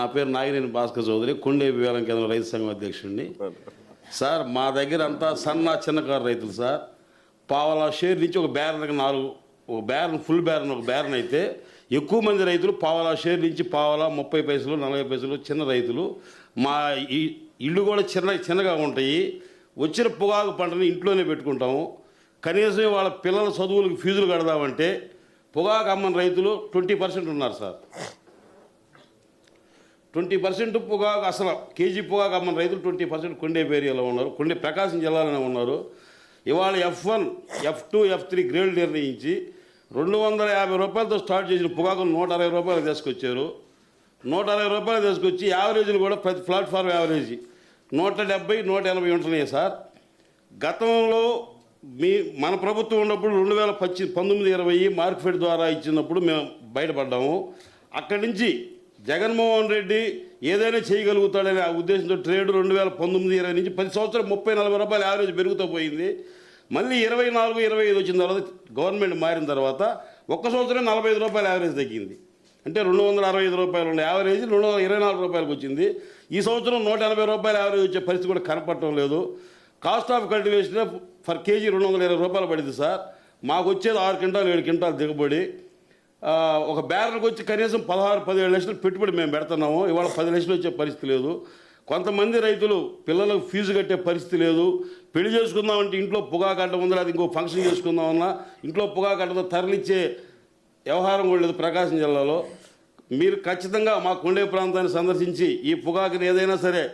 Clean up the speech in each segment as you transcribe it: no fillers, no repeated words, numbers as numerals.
నా పేరు నాగినేని భాస్కర్ చౌదరి, కొండేపి వేలం కేంద్రం రైతు సంఘం అధ్యక్షుడిని. సార్, మా దగ్గర అంతా సన్న చిన్నకారు రైతులు సార్. పావలా షేర్ నుంచి ఒక బ్యారన్కి 4, ఒక బ్యారన్ ఫుల్ బ్యారన్ ఒక బ్యారన్ అయితే ఎక్కువ మంది రైతులు పావలా షేర్ నుంచి పావలా 30 పైసలు 40 పైసలు చిన్న రైతులు. మా ఇళ్ళు కూడా చిన్నగా ఉంటాయి. వచ్చిన పొగాకు పంటని ఇంట్లోనే పెట్టుకుంటాము. కనీసం వాళ్ళ పిల్లల చదువులకు ఫీజులు కడదామంటే పొగాకు అమ్మని రైతులు 20% ఉన్నారు సార్. 20% పొగాకు, అసలు కేజీ పొగాకు అమ్మని రైతులు 20% కొండేపి ఏరియాలో ఉన్నారు. ప్రకాశం జిల్లాలోనే ఉన్నారు. ఇవాళ F1, F2, F3 గ్రేడ్ నిర్ణయించి 250 రూపాయలతో స్టార్ట్ చేసిన పొగాకు 160 రూపాయలు తీసుకొచ్చారు. 160 రూపాయలు తీసుకొచ్చి యావరేజ్లు కూడా ప్రతి ప్లాట్ఫామ్ యావరేజ్ 170, 180 ఉంటున్నాయి సార్. గతంలో మన ప్రభుత్వం ఉన్నప్పుడు 2019-20 మార్కెట్ ద్వారా ఇచ్చినప్పుడు మేము బయటపడ్డాము. అక్కడి నుంచి జగన్మోహన్ రెడ్డి ఏదైనా చేయగలుగుతాడనే ఆ ఉద్దేశంతో ట్రేడ్ 2019-20 నుంచి 10 సంవత్సరాలు 30-40 రూపాయలు యావరేజ్ పెరుగుతూ పోయింది. మళ్ళీ 24-25 వచ్చిన తర్వాత గవర్నమెంట్ మారిన తర్వాత ఒక్క సంవత్సరం 45 రూపాయలు యావరేజ్ తగ్గింది. అంటే 265 రూపాయలు ఉన్న యావరేజ్ 224 రూపాయలకు వచ్చింది. ఈ సంవత్సరం 180 రూపాయలు యావరేజ్ వచ్చే పరిస్థితి కూడా కనపడటం లేదు. Cost of cultivation for KG 220 రూపాయలు పడింది సార్. మాకు వచ్చేది 6 క్వింటాలు 7 క్వింటాలు దిగుబడి. ఒక బ్యారన్కి వచ్చి కనీసం 16-17 లక్షలు పెట్టుబడి మేము పెడుతున్నాము. ఇవాళ 10 లక్షలు వచ్చే పరిస్థితి లేదు. కొంతమంది రైతులు పిల్లలకు ఫీజు కట్టే పరిస్థితి లేదు. పెళ్లి చేసుకుందామంటే ఇంట్లో పొగాకు అడ్డం ఉందా, అది ఇంకో ఫంక్షన్ చేసుకుందామన్నా ఇంట్లో పొగాకు అడ్డతో తరలిచ్చే వ్యవహారం కూడా లేదు ప్రకాశం జిల్లాలో. మీరు ఖచ్చితంగా మా కొండే ప్రాంతాన్ని సందర్శించి ఈ పొగాకుని ఏదైనా సరే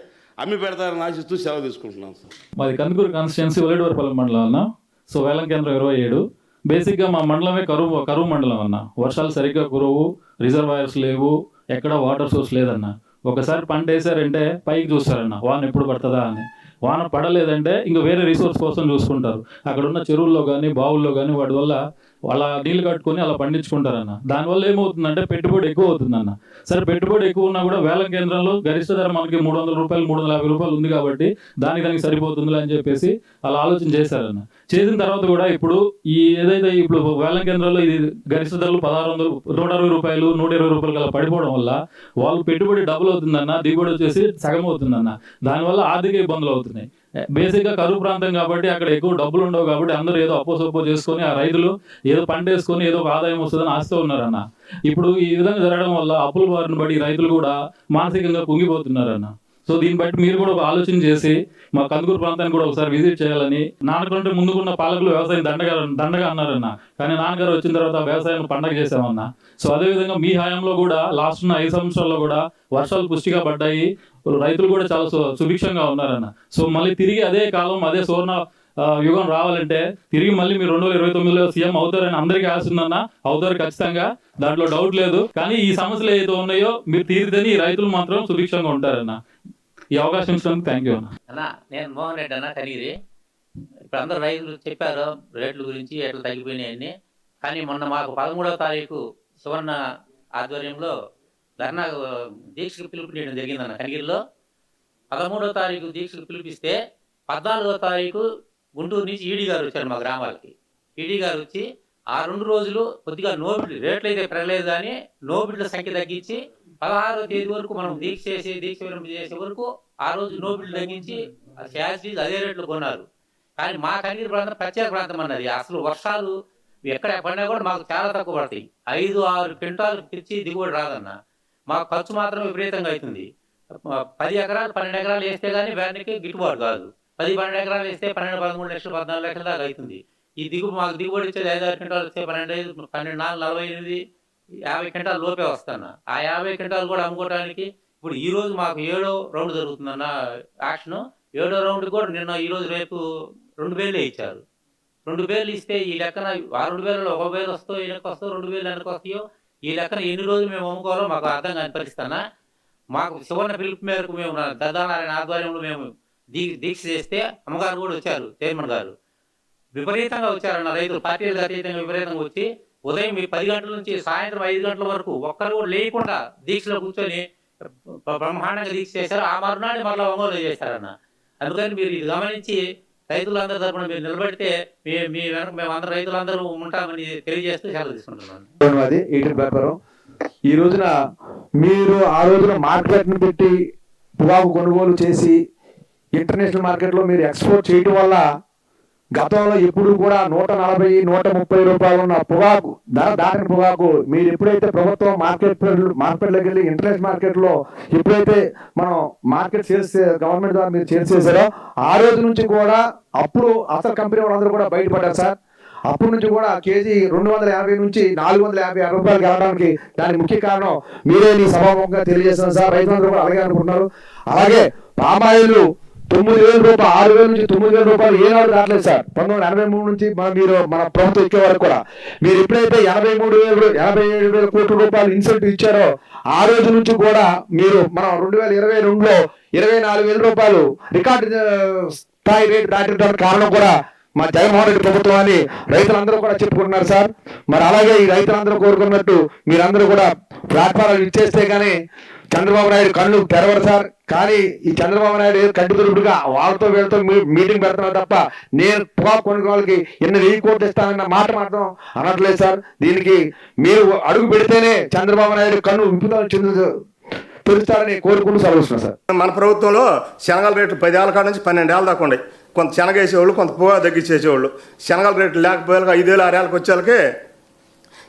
అమ్మి పెడతారని ఆశిస్తూ సెలవు తీసుకుంటున్నాను సార్. మాది కందుకూరు కాన్స్టిట్యున్సీ ఒలేటివరపల్లి మండలం అన్న. సో వేలం కేంద్రం 27. బేసిక్గా మా మండలమే కరువు మండలం అన్న. వర్షాలు సరిగ్గా కురవు, రిజర్వాయర్స్ లేవు, ఎక్కడ వాటర్ సోర్స్ లేదన్న. ఒకసారి పంట వేసారంటే పైకి చూస్తారన్న వాన ఎప్పుడు పడుతుందా అని. వాన పడలేదంటే ఇంకా వేరే రిసోర్స్ కోసం చూసుకుంటారు. అక్కడ ఉన్న చెరువుల్లో కానీ బావుల్లో కానీ వాటి వల్ల వాళ్ళ నీళ్ళు కట్టుకొని అలా పండించుకుంటారన్న. దానివల్ల ఏమవుతుందంటే పెట్టుబడి ఎక్కువ అవుతుందన్న. సరే, పెట్టుబడి ఎక్కువ ఉన్నా కూడా వేలం కేంద్రంలో గరిష్ట ధర మనకి 300 రూపాయలు 350 రూపాయలు ఉంది కాబట్టి దానికి సరిపోతుందిలే అని చెప్పేసి అలా ఆలోచన చేశారన్న. చేసిన తర్వాత కూడా ఇప్పుడు ఏదైతే ఇప్పుడు వేలం కేంద్రంలో ఇది గరిష్ట ధరలు 1600, 160 రూపాయలు 120 రూపాయలు అలా పడిపోవడం వల్ల వాళ్ళు పెట్టుబడి డబుల్ అవుతుందన్న, దిగుబడి వచ్చేసి సగం అవుతుందన్న. దానివల్ల ఆర్థిక ఇబ్బందులు అవుతున్నాయి. బేసిక్గా కరువు ప్రాంతం కాబట్టి అక్కడ ఎక్కువ డబ్బులు ఉండవు కాబట్టి అందరూ ఏదో అప్పో చేసుకొని ఆ రైతులు ఏదో పంట వేసుకొని ఏదో ఒక ఆదాయం వస్తుందని ఆశతో ఉన్నారన్న. ఇప్పుడు ఈ విధంగా జరగడం వల్ల అప్పుల బారిన పడి రైతులు కూడా మానసికంగా కుంగిపోతున్నారన్న. సో దీన్ని బట్టి మీరు కూడా ఒక ఆలోచన చేసి మా కందుకూరు ప్రాంతాన్ని కూడా ఒకసారి విజిట్ చేయాలని. నాన్నకంటే ముందుకున్న పాలకులు వ్యవసాయం దండగా అన్నారన్న, కానీ నాన్నగారు వచ్చిన తర్వాత వ్యవసాయం పండగ చేసామన్న. సో అదేవిధంగా మీ హయాంలో కూడా లాస్ట్ ఉన్న 5 సంవత్సరాల్లో కూడా వర్షాలు పుష్టిగా పడ్డాయి, రైతులు కూడా చాలా సుభిక్షంగా ఉన్నారన్న. సో మళ్ళీ తిరిగి అదే కాలం, అదే సువర్ణ యుగం రావాలంటే తిరిగి మళ్ళీ మీరు 2029లో సీఎం అవుతారని అందరికీ ఆశ ఉందన్న. అవుతారు ఖచ్చితంగా, దాంట్లో డౌట్ లేదు. కానీ ఈ సమస్యలు ఏదైతే ఉన్నాయో మీరు తీరితేనే ఈ రైతులు మాత్రం సుభిక్షంగా ఉంటారన్న. ఈ అవకాశం ఇచ్చినందుకు థ్యాంక్ యూ అన్న. నేను మోహన్ రెడ్డి అన్న, కనిగిరి. ఇప్పుడు అందరు రైతులు చెప్పారు రేట్ల గురించి, ఎట్లా తగ్గిపోయినాయని. కానీ మొన్న మాకు 13వ తారీఖు సువర్ణ ఆధ్వర్యంలో ధర్నా దీక్షకు పిలుపునియడం జరిగిందన్న కనిగిరిలో. 13వ తారీఖు దీక్షకు పిలిపిస్తే 14వ తారీఖు గుంటూరు నుంచి ఈడీ గారు వచ్చారు మా గ్రామాలకి. ఈడీ గారు వచ్చి ఆ 2 రోజులు కొద్దిగా నోబిడ్లు రేట్లు అయితే పెరగలేదు కానీ నోబిడ్ల సంఖ్య తగ్గించి 16వ తేదీ వరకు మనం దీక్ష విరమణ చేసే వరకు ఆ రోజు నోబిడ్లు తగ్గించి శాస్త్రీలు అదే రేట్లు కొన్నారు. కానీ మా కనిగిరి ప్రాంతం ప్రత్యేక ప్రాంతం అన్నది. అసలు వర్షాలు ఎక్కడ పడినా కూడా మాకు చాలా తక్కువ పడతాయి. 5-6 క్వింటాలు తెచ్చి దిగుబడి రాదన్న. మాకు ఖర్చు మాత్రం విపరీతంగా అవుతుంది. 10 ఎకరాలు 12 ఎకరాలు వేస్తే కానీ వ్యాన్కి గిట్టుబాటు కాదు. 10-12 ఎకరాలు వేస్తే 12-13 లక్షలు 14 లక్షల దాకా అవుతుంది. మాకు దిగుబడి వచ్చేది 5-6 క్వింటాలు వస్తే 12-4-48 50 క్వింటాలు లోపే వస్తాను. ఆ 50 క్వింటాలు కూడా అమ్ముకోవడానికి ఇప్పుడు ఈ రోజు మాకు 7వ రౌండ్ జరుగుతుందన్న యాక్షన్. 7వ రౌండ్ కూడా నిన్న ఈ రోజు రేపు 2 వేలే ఇచ్చారు. 2 వేలు ఇస్తే ఈ లెక్కన ఆ 2 వేలలో 1 వేలు వస్తాయో వెనక్కి వస్తాయో 2 వేలు వెనక్కి వస్తాయో ఈ లెక్కన ఎన్ని రోజులు మేము అమ్ముకోవాలో మాకు అర్థం కాని పరిస్థితి. మాకు సువర్ణ పిలుపు మేరకు మేము దదానారాయణ ఆధ్వర్యంలో మేము దీక్ష చేస్తే అమ్మగారు కూడా వచ్చారు, చైర్మన్ గారు విపరీతంగా వచ్చారన్న. రైతులు పార్టీలకు అతీతంగా విపరీతంగా వచ్చి ఉదయం 10 గంటల నుంచి సాయంత్రం 5 గంటల వరకు ఒక్కరు కూడా లేకుండా దీక్షలో కూర్చొని బ్రహ్మాండంగా దీక్ష చేశారు. ఆ మరునాడు మరలా ఒంగోలు చేశారన్న. అందుకని మీరు ఇది గమనించి రైతులందరి తరపున మీరు నిలబడితే మీ వెనక మేము అందరూ రైతులందరూ ఉంటామని తెలియజేస్తూ సెలవు తీసుకుంటున్నాను. ఈ రోజున మీరు ఆ రోజున మార్కెట్ని పెట్టి పొగాకు కొనుగోలు చేసి ఇంటర్నేషనల్ మార్కెట్లో మీరు ఎక్స్పోర్ట్ చేయడం వల్ల గతంలో ఎప్పుడు కూడా 140, 130 రూపాయలు ఉన్న పొగాకు ధర దాటిన పొగాకు మీరు ఎప్పుడైతే ప్రభుత్వం మార్కెట్లోకి వెళ్ళి ఇంటర్నేషనల్ మార్కెట్లో ఎప్పుడైతే మనం మార్కెట్ సేల్స్ గవర్నమెంట్ ద్వారా మీరు సేల్స్ చేశారో ఆ రోజు నుంచి కూడా అప్పుడు అసలు కంపెనీ వాళ్ళందరూ కూడా బయటపడ్డారు సార్. అప్పటి నుంచి కూడా కేజీ 250 నుంచి 450 రూపాయలు కావడానికి దానికి ముఖ్య కారణం మీరే ఈ సభాముఖంగా తెలియజేస్తున్నారు సార్. రైతులందరూ కూడా అలాగే అనుకుంటున్నారు. అలాగే పామాయిల్ 9,000 రూపాయలు, 6,000 నుంచి 9,000 రూపాయలు ఏనాడు రావట్లేదు సార్. 1983 నుంచి మీరు మన ప్రభుత్వం ఇచ్చే వరకు కూడా మీరు ఎప్పుడైతే 87,000 కోట్ల రూపాయలు ఇన్సెంటివ్ ఇచ్చారో ఆ రోజు నుంచి కూడా మీరు మనం 2022లో 24,000 రూపాయలు రికార్డు స్థాయి రేటు దాటిన కారణం కూడా మా జగన్మోహన్ రెడ్డి ప్రభుత్వం అని రైతులందరూ కూడా చెప్పుకుంటున్నారు సార్. మరి అలాగే ఈ రైతులందరూ కోరుకున్నట్టు మీరందరూ కూడా ప్లాట్ఫారాలు ఇచ్చేస్తే కానీ చంద్రబాబు నాయుడు కళ్ళు తెరవరు సార్. కానీ ఈ చంద్రబాబు నాయుడు కంటి దురుపుడుగా వాళ్ళతో వీళ్ళతో మీటింగ్ పెడుతున్నారు తప్ప నేను పొగాకు కొనుగోలుకి 1000 కోట్లు ఇస్తానన్న మాట మాత్రం అనట్లేదు సార్. దీనికి మీరు అడుగు పెడితేనే చంద్రబాబు నాయుడు కన్ను విప్పుదల తెలుస్తారని కోరుకుంటూ సెలవుస్తున్నా సార్. మన ప్రభుత్వంలో శనగల రేట్లు 10 ఏళ్ళ కాడ నుంచి 12 ఏళ్ళ దాకా ఉండే. కొంత శనగ వేసేవాళ్ళు, కొంత పొగాకు తగ్గించేసేవాళ్ళు. శనగల రేట్లు లేకపోయాక 5 ఏళ్ళు 6 ఏళ్ళకి వచ్చేళ్ళకి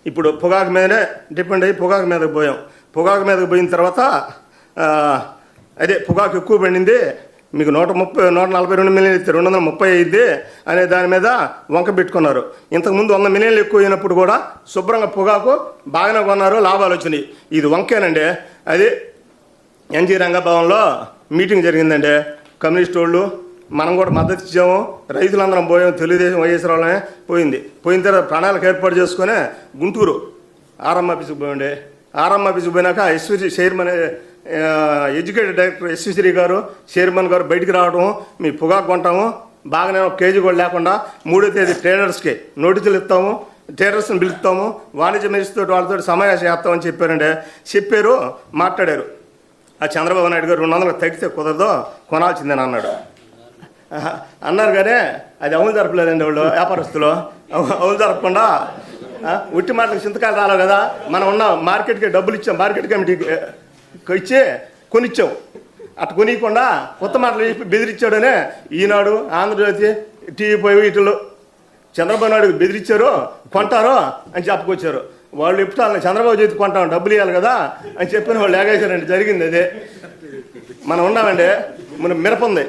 ఇప్పుడు పొగాకు మీదనే డిపెండ్ అయ్యి పొగాకు మీదకి పోయాం. పొగాకు మీదకి పోయిన తర్వాత అదే పొగాకు ఎక్కువ పడింది, మీకు 142 మిలియన్లు ఇస్తే 230 అయ్యిద్ది అనే దాని మీద వంక పెట్టుకున్నారు. ఇంతకుముందు 100 మిలియన్లు ఎక్కువ అయినప్పుడు కూడా శుభ్రంగా పొగాకు బాగానే కొన్నారు, లాభాలు వచ్చినాయి. ఇది వంకేనండి. అది ఎన్జీ రంగభవన్లో మీటింగ్ జరిగిందండి. కమ్యూనిస్ట్ వాళ్ళు మనం కూడా మద్దతు ఇచ్చాము, రైతులందరం పోయాము, తెలుగుదేశం వైఎస్ఆర్ వాళ్ళనే పోయింది. పోయిన తర్వాత ప్రణాళిక ఏర్పాటు చేసుకుని గుంటూరు ఆర్ఎం ఆఫీస్కి పోయండి. ఆర్ఎం ఆఫీస్కి పోయినాక ఎస్విసి చైర్మన్ ఎడ్యుకేటెడ్ డైరెక్టర్ ఎస్విశ్రీ గారు చైర్మన్ గారు బయటికి రావడం, మీ పొగాకు కొంటాము బాగానే 1 కేజీ కూడా లేకుండా 3వ తేదీ ట్రేడర్స్కి నోటీసులు ఇస్తాము, ట్రేడర్స్ని పిలుస్తాము, వాణిజ్య మినిస్టర్ వాళ్ళతో సమావేశం చేస్తామని చెప్పారండి. చెప్పారు, మాట్లాడారు. ఆ చంద్రబాబు నాయుడు గారు 200 తగ్గితే కుదరదో కొనాల్సిందని అన్నాడు. అన్నారు కానీ అది అమలు జరపలేదండి. వాళ్ళు వ్యాపారస్తులు అమలు జరపకుండా ఉట్టి మాటలకు చింతకాయలు రాలేవు కదా. మనం ఉన్న మార్కెట్కి డబ్బులు ఇచ్చాం, మార్కెట్ కమిటీకి ఇచ్చి కొనిచ్చాం. అటు కొనియకుండా కొత్త మాటలు చెప్పి బెదిరించాడనే ఈనాడు, ఆంధ్రజ్యోతి, టీవీ వీటిలో చంద్రబాబు నాయుడు బెదిరించారు, కొంటారు అని చెప్పుకొచ్చారు. వాళ్ళు ఎప్పుడు చంద్రబాబు జ్యోతి కొంటాం, డబ్బులు ఇవ్వాలి కదా అని చెప్పిన వాళ్ళు లేగేశారండి. జరిగింది అదే. మనం ఉన్నామండి, మనం మిరప ఉంది,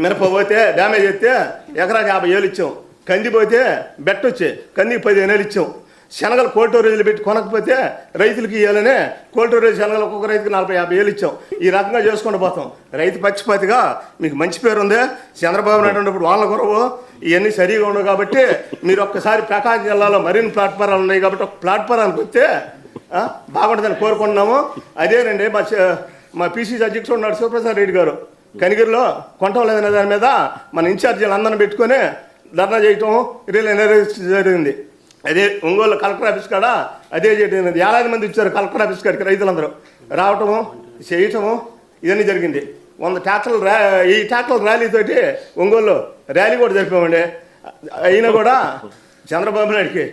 మిరప పోతే డ్యామేజ్ అయితే ఎకరాకి 50,000 ఇచ్చాం. కంది పోతే బెట్ట వచ్చే కందికి 15,000 ఇచ్చాం. శనగలు కోల్డ్ స్టోరేజ్లు పెట్టి కొనకపోతే రైతులకి ఇవ్వాలనే కోల్డ్ స్టోరేజ్ శనగలు ఒక్కొక్క రైతుకి 40-50,000 ఇచ్చాం. ఈ రకంగా చేసుకుంటూ పోతాం. రైతు పక్షపాతిగా మీకు మంచి పేరు ఉంది. చంద్రబాబు నాయుడు ఉన్నప్పుడు వాళ్ళ కొరవు ఇవన్నీ సరిగా ఉండవు కాబట్టి మీరు ఒక్కసారి ప్రకాశం జిల్లాలో మరిన్ని ప్లాట్ఫారాలు ఉన్నాయి కాబట్టి ఒక ప్లాట్ఫారానికి వస్తే బాగుంటుందని కోరుకుంటున్నాము. అదేనండి మా పీసీసీ అధ్యక్షుడు ఉన్నాడు శివప్రసాద్ రెడ్డి గారు, కనిగిరిలో కొంటం లేదనే దాని మీద మన ఇన్ఛార్జీలు అందరిని పెట్టుకొని ధర్నా చేయటం రిలే జరిగింది. అదే ఒంగోలు కలెక్టర్ ఆఫీస్ కాడ అదే చేయడం. 50 మంది వచ్చారు కలెక్టర్ ఆఫీస్ కాడికి రైతులందరూ రావటము చేయటము ఇవన్నీ జరిగింది. 100 ట్రాక్టర్లు ఈ ట్రాక్టర్ల ర్యాలీతోటి ఒంగోలు ర్యాలీ కూడా జరిపామండి. అయినా కూడా చంద్రబాబు నాయుడికి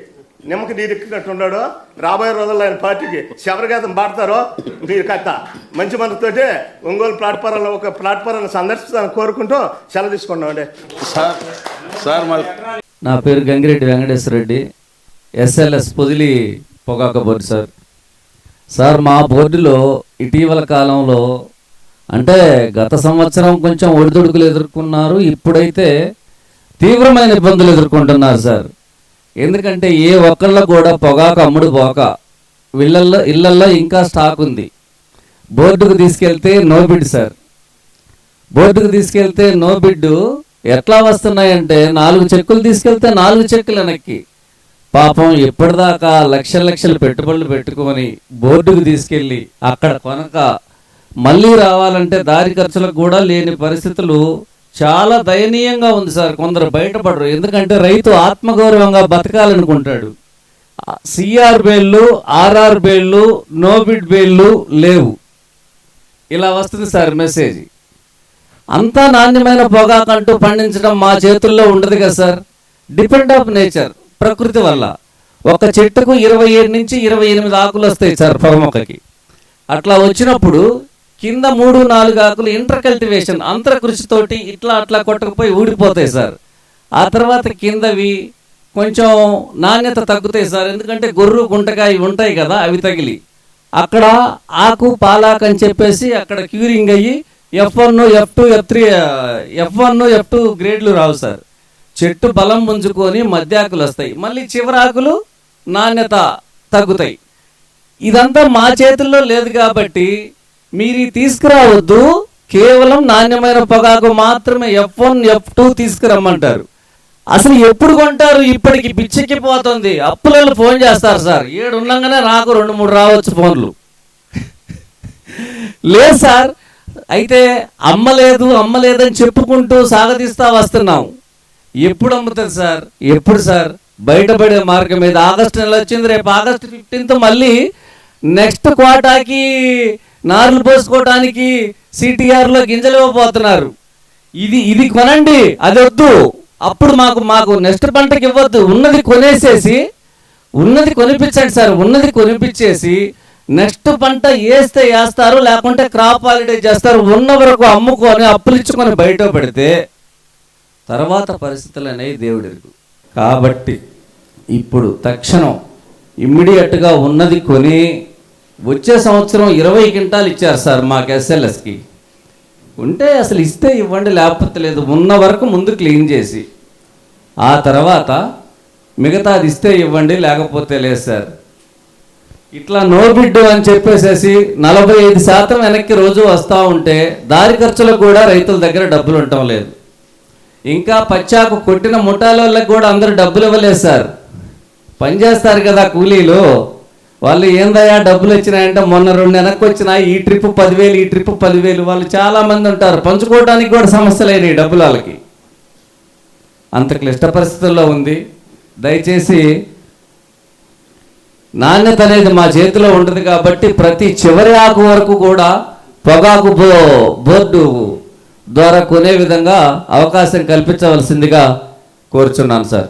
నిమ్మకి నీరు ఎక్కినట్టున్నాడు. రాబోయే రోజుల్లో ఆయన పార్టీకి శబరగీతం పాడతారో మీరు కథ మంచి మనతోటి ఒంగోలు ప్లాట్ఫారంలో ఒక ప్లాట్ఫారాన్ని సందర్శించాలని కోరుకుంటూ సెలవు తీసుకున్నామండి. సార్ నా పేరు గంగిరెడ్డి వెంకటేశ్వర రెడ్డి, ఎస్ఎల్ఎస్ పొదిలి పొగాకు బోర్డు సార్. సార్ మా బోర్డులో ఇటీవల కాలంలో అంటే గత సంవత్సరం కొంచెం ఒడిదుడుకులు ఎదుర్కొన్నారు, ఇప్పుడైతే తీవ్రమైన ఇబ్బందులు ఎదుర్కొంటున్నారు సార్. ఎందుకంటే ఏ ఒక్కళ్ళ కూడా పొగాకు అమ్ముడు పోక ఇళ్ళల్లో ఇంకా స్టాక్ ఉంది. బోర్డుకు తీసుకెళ్తే నో బిడ్ సార్. బోర్డుకు తీసుకెళ్తే నో బిడ్ ఎట్లా వస్తున్నాయంటే 4 చెక్కులు తీసుకెళ్తే 4 చెక్కులు వెనక్కి. పాపం ఎప్పటిదాకా లక్షలు పెట్టుబడులు పెట్టుకొని బోర్డుకు తీసుకెళ్ళి అక్కడ కొనక మళ్ళీ రావాలంటే దారి ఖర్చులకు కూడా లేని పరిస్థితులు చాలా దయనీయంగా ఉంది సార్. కొందరు బయటపడరు, ఎందుకంటే రైతు ఆత్మగౌరవంగా బతకాలనుకుంటాడు. సిఆర్ బేళ్ళు, ఆర్ఆర్ బేళ్ళు, నో బిడ్ బేళ్ళు లేవు, ఇలా వస్తుంది సార్ మెసేజ్. అంతా నాణ్యమైన పొగాకంటూ పండించడం మా చేతుల్లో ఉండదు కదా సార్. డిపెండ్ ఆఫ్ నేచర్, ప్రకృతి వల్ల ఒక చెట్టుకు 27 నుంచి 28 ఆకులు వస్తాయి సార్ పొగ మొక్కకి. అట్లా వచ్చినప్పుడు కింద 3-4 ఆకులు ఇంటర్ కల్టివేషన్ అంతర కృషితోటి ఇట్లా అట్లా కొట్టకపోయి ఊడిపోతాయి సార్. ఆ తర్వాత కిందవి కొంచెం నాణ్యత తగ్గుతాయి సార్, ఎందుకంటే గొర్రు గుంటకాయ ఉంటాయి కదా, అవి తగిలి అక్కడ ఆకు పాలాకు అని చెప్పేసి అక్కడ క్యూరింగ్ అయ్యి F1 F2 F3 F1 F2 గ్రేడ్లు రావు సార్. చెట్టు బలం పుంజుకొని మధ్యాకులు వస్తాయి, మళ్ళీ చివరి ఆకులు నాణ్యత తగ్గుతాయి. ఇదంతా మా చేతుల్లో లేదు కాబట్టి మీరు తీసుకురావద్దు, కేవలం నాణ్యమైన పొగాకు మాత్రమే F1 F2 తీసుకురమ్మంటారు. అసలు ఎప్పుడు కొంటారు? ఇప్పటికి పిచ్చెక్కిపోతుంది. అప్పులలో ఫోన్ చేస్తారు సార్, 7 ఉండగానే నాకు 2-3 రావచ్చు ఫోన్లు. లేదు సార్, అయితే అమ్మలేదని చెప్పుకుంటూ సాగదీస్తా వస్తున్నాం. ఎప్పుడు అమ్ముతుంది సార్? ఎప్పుడు సార్? బయటపడే మార్గం మీద ఆగస్టు నెల వచ్చింది, రేపు ఆగస్టు 15th మళ్ళీ నెక్స్ట్ క్వాటాకి నార్లు పోసుకోవడానికి సిటిఆర్లో గింజలు ఇవ్వబోతున్నారు. ఇది కొనండి, అది వద్దు. అప్పుడు మాకు నెక్స్ట్ పంటకి ఇవ్వద్దు, ఉన్నది కొనేసేసి ఉన్నది కొనిపించండి సార్. ఉన్నది కొనిపించేసి నెక్స్ట్ పంట వేస్తారు, లేకుంటే క్రాప్ హాలిడే చేస్తారు. ఉన్న వరకు అమ్ముకొని అప్పులు ఇచ్చుకొని బయట పెడితే తర్వాత పరిస్థితులు అనేవి దేవుడికి. కాబట్టి ఇప్పుడు తక్షణం ఇమ్మీడియట్గా ఉన్నది కొని వచ్చే సంవత్సరం 20 క్వింటాలు ఇచ్చారు సార్ మాకు SLSకి. ఉంటే అసలు ఇస్తే ఇవ్వండి, లేకపోతే లేదు. ఉన్న వరకు ముందు క్లీన్ చేసి ఆ తర్వాత మిగతాది ఇస్తే ఇవ్వండి, లేకపోతే లేదు సార్. ఇట్లా నో బిడ్ అని చెప్పేసేసి 45% వెనక్కి రోజు వస్తూ ఉంటే దారి ఖర్చులకు కూడా రైతుల దగ్గర డబ్బులు ఉండటం లేదు. ఇంకా పచ్చాకు కొట్టిన ముఠాలోళ్ళకి కూడా అందరూ డబ్బులు ఇవ్వలేదు సార్. పనిచేస్తారు కదా కూలీలు, వాళ్ళు ఏందయ్యా డబ్బులు వచ్చినాయంటే మొన్న 2 వెనక్కి వచ్చినాయి, ఈ ట్రిప్ 10,000 ఈ ట్రిప్ 10,000. వాళ్ళు చాలామంది ఉంటారు, పంచుకోవడానికి కూడా సమస్య లేని డబ్బులు వాళ్ళకి. అంత క్లిష్ట పరిస్థితుల్లో ఉంది. దయచేసి నాణ్యత అనేది మా చేతిలో ఉంటుంది కాబట్టి ప్రతి చివరి ఆకు వరకు కూడా పొగాకు బోర్డు ద్వారా కొనే విధంగా అవకాశం కల్పించవలసిందిగా కోరుచున్నాను సార్.